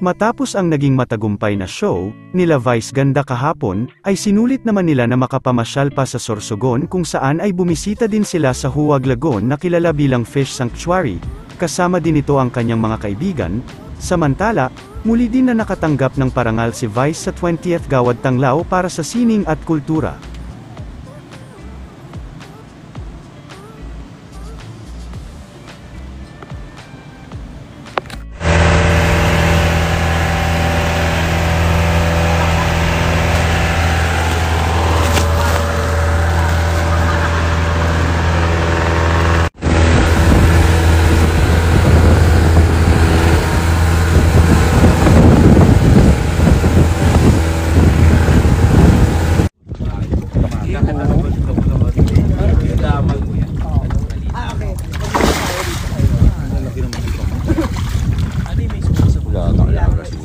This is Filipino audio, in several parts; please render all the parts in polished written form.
Matapos ang naging matagumpay na show, nila Vice Ganda kahapon, ay sinulit naman nila na makapamasyal pa sa Sorsogon kung saan ay bumisita din sila sa Huwag Lagoon na kilala bilang Fish Sanctuary, kasama din ito ang kanyang mga kaibigan. Samantala, muli din na nakatanggap ng parangal si Vice sa 20th Gawad Tanglao para sa sining at kultura.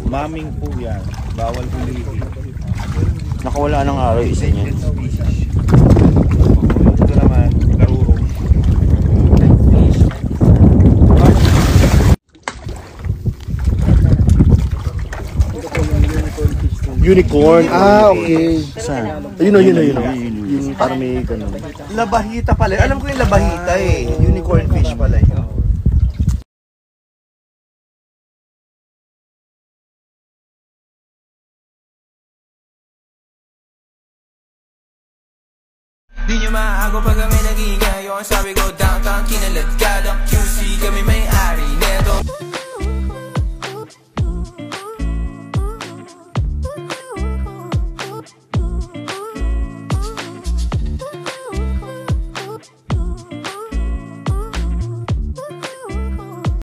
Maming po yan. Bawal ulitin. Nakawala ng araw isa niyan. Ito naman, karurong. Unicorn. Ah, okay. Saan? Yun. Yung parang may ganun. Labahita pala. Alam ko yung labahita eh. Unicorn fish pala yun. Di nyo maago pag kami nag-iingay. Yung sabi ko downtown, kinaladkadang